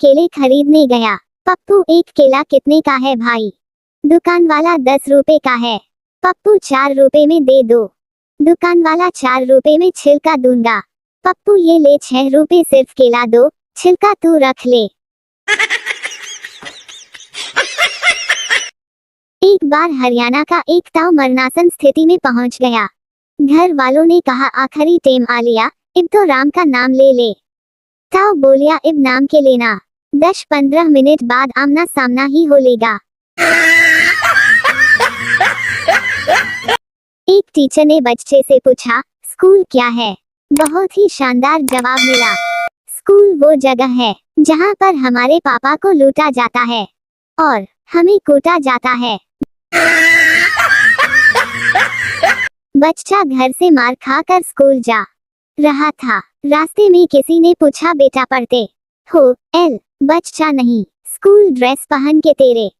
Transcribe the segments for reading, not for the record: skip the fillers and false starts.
केले खरीदने गया। पप्पू, एक केला कितने का है भाई? दुकान वाला 10 रुपए का है। पप्पू, 4 रुपए में दे दो। दुकान वाला, 4 रुपए में छिलका दूंगा। पप्पू, ये ले 6 रुपए, सिर्फ केला दो, छिलका तू रख ले। एक बार हरियाणा का एक ताऊ मरणासन स्थिति में पहुंच गया। घर वालों ने कहा, आखिरी टेम आ लिया, इब तो राम का नाम ले ले। ताऊ बोलिया, इब नाम के लेना, 10-15 मिनट बाद आमना सामना ही हो लेगा। एक टीचर ने बच्चे से पूछा, स्कूल क्या है? बहुत ही शानदार जवाब मिला, स्कूल वो जगह है जहाँ पर हमारे पापा को लूटा जाता है और हमें कूटा जाता है। बच्चा घर से मार खाकर स्कूल जा रहा था। रास्ते में किसी ने पूछा, बेटा पढ़ते हो? एल, बच्चा नहीं, स्कूल ड्रेस पहन के तेरे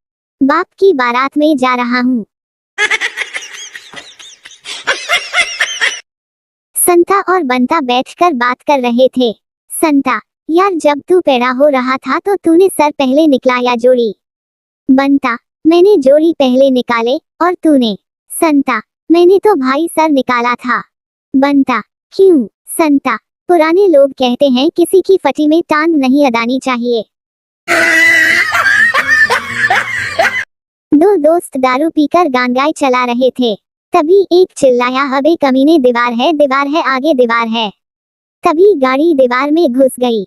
बाप की बारात में जा रहा हूँ। संता और बंता बैठकर बात कर रहे थे। संता, यार जब तू पैदा हो रहा था तो तूने सर पहले निकला या जोड़ी? बंता, मैंने जोड़ी पहले निकाले और तूने? संता, मैंने तो भाई सर निकाला था। बंता, क्यों? संता, पुराने लोग कहते हैं किसी की फटी में टांग नहीं अड़ानी चाहिए। दो दोस्त दारू पीकर गांजाई चला रहे थे। तभी एक चिल्लाया, अबे कमीने, दीवार है आगे दीवार है। तभी गाड़ी दीवार में घुस गई।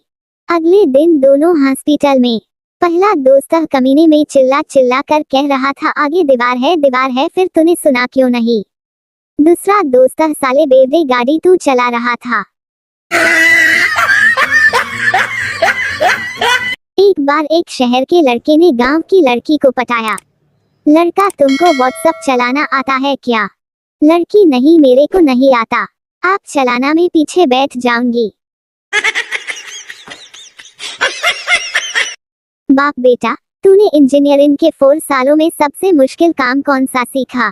अगले दिन दोनों हॉस्पिटल में। पहला दोस्त कमीने में चिल्ला चिल्ला कर कह रहा था, आगे दीवार है, फिर तूने सुना क्यों नहीं? दूसरा दोस्त, साले बेवड़े, गाड़ी तू चला रहा था। एक बार एक शहर के लड़के ने गांव की लड़की को पटाया। लड़का, तुमको व्हाट्सएप चलाना आता है क्या? लड़की, नहीं, मेरे को नहीं आता। आप चलाना, मैं पीछे बैठ जाऊंगी। बाप बेटा, तूने इंजीनियरिंग के 4 सालों में सबसे मुश्किल काम कौन सा सीखा?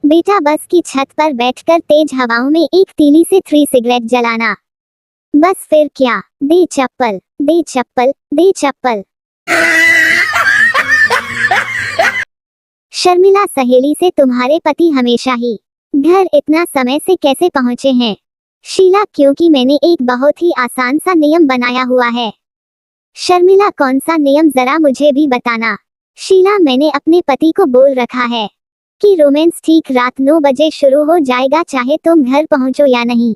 बेटा, बस की छत पर बैठकर तेज हवाओं में एक तीली से 3 सिगरेट जलाना। बस फिर क्या? दे चप्पल, दे चप्पल, दे चप्पल। शर्मिला सहेली से, तुम्हारे पति हमेशा ही घर इतना समय से कैसे पहुंचे हैं? शीला, क्योंकि मैंने एक बहुत ही आसान सा नियम बनाया हुआ है। शर्मिला, कौन सा नियम, जरा मुझे भी बताना। शीला, मैंने अपने पति को बोल रखा है कि रोमांस ठीक रात 9 बजे शुरू हो जाएगा, चाहे तुम घर पहुंचो या नहीं।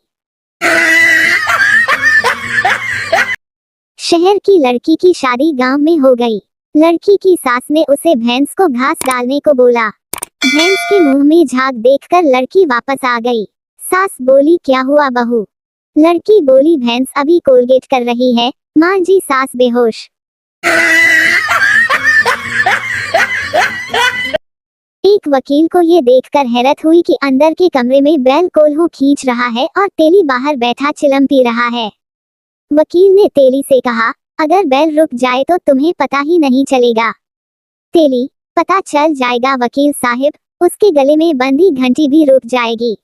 शहर की लड़की की शादी गांव में हो गई। लड़की की सास ने उसे भैंस को घास डालने को बोला। भैंस के मुंह में झाग देखकर लड़की वापस आ गई। सास बोली, क्या हुआ बहू? लड़की बोली, भैंस अभी कोलगेट कर रही है माँ जी। सास बेहोश। एक वकील को ये देखकर हैरत हुई कि अंदर के कमरे में बैल कोल्हू खींच रहा है और तेली बाहर बैठा चिलम पी रहा है। वकील ने तेली से कहा, अगर बैल रुक जाए तो तुम्हें पता ही नहीं चलेगा। तेली, पता चल जाएगा वकील साहिब, उसके गले में बंधी घंटी भी रुक जाएगी।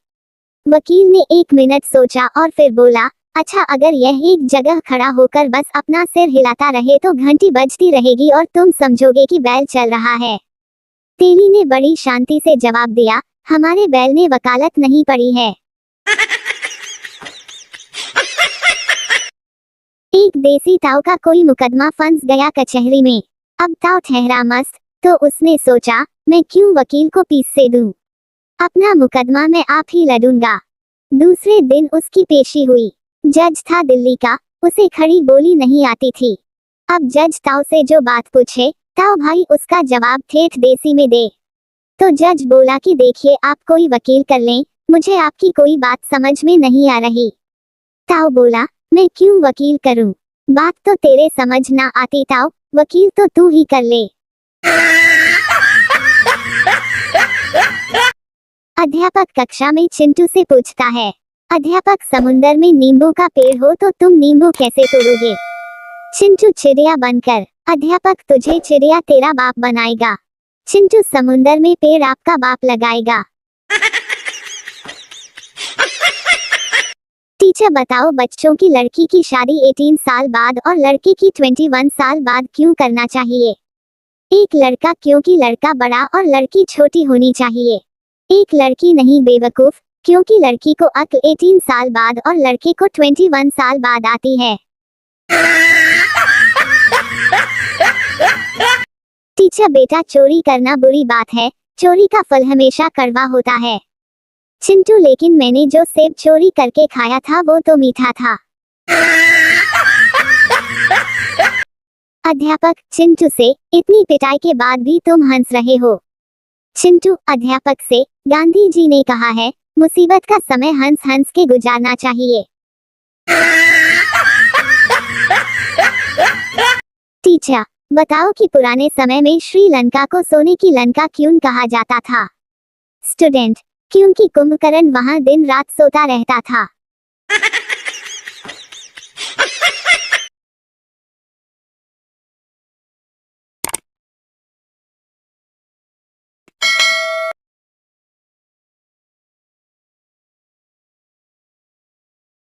वकील ने 1 मिनट सोचा और फिर बोला, अच्छा, अगर यह एक जगह खड़ा होकर बस अपना सिर हिलाता रहे तो घंटी बजती रहेगी और तुम समझोगे कि बैल चल रहा है। तेली ने बड़ी शांति से जवाब दिया, हमारे बैल ने वकालत नहीं पढ़ी है। एक देसी ताऊ का कोई मुकदमा फंस गया कचहरी में। अब ताऊ ठहरा मस्त, तो उसने सोचा, मैं क्यों वकील को पीस से दूं? अपना मुकदमा मैं आप ही लड़ूंगा। दूसरे दिन उसकी पेशी हुई। जज था दिल्ली का, उसे खड़ी बोली नहीं आती थी। अब जज ताऊ से जो बात पूछे, ताऊ भाई उसका जवाब ठेठ देसी में दे। तो जज बोला कि देखिए, आप कोई वकील कर लें, मुझे आपकी कोई बात समझ में नहीं आ रही। ताऊ बोला, मैं क्यों वकील करूं? बात तो तेरे समझ ना आती ताऊ, वकील तो तू ही कर ले। अध्यापक कक्षा में चिंटू से पूछता है, अध्यापक, समुंदर में नींबू का पेड़ हो तो तुम नींबू कैसे तोड़ोगे? चिंटू चिड़िया बनकर, अध्यापक, तुझे चिड़िया तेरा बाप बनाएगा। चिंटू, समुंदर में पेड़ आपका बाप लगाएगा। टीचर बताओ बच्चों की लड़की की शादी 18 साल बाद और लड़के की 21 साल बाद क्यों करना चाहिए? एक लड़का क्योंकि लड़का बड़ा और लड़की छोटी होनी चाहिए। एक लड़की नहीं बेवकूफ, क्योंकि लड़की को अक्ल 18 साल बाद और लड़के को 21 साल बाद आती है। टीचर बेटा चोरी करना बुरी बात है, चोरी का फल हमेशा कड़वा होता है। चिंटू लेकिन मैंने जो सेब चोरी करके खाया था वो तो मीठा था। अध्यापक चिंटू से, इतनी पिटाई के बाद भी तुम हंस रहे हो। चिंटू अध्यापक से, गांधी जी ने कहा है मुसीबत का समय हंस हंस के गुजारना चाहिए। टीचर बताओ कि पुराने समय में श्रीलंका को सोने की लंका क्यों कहा जाता था? स्टूडेंट क्योंकि कुंभकर्ण वहां दिन रात सोता रहता था।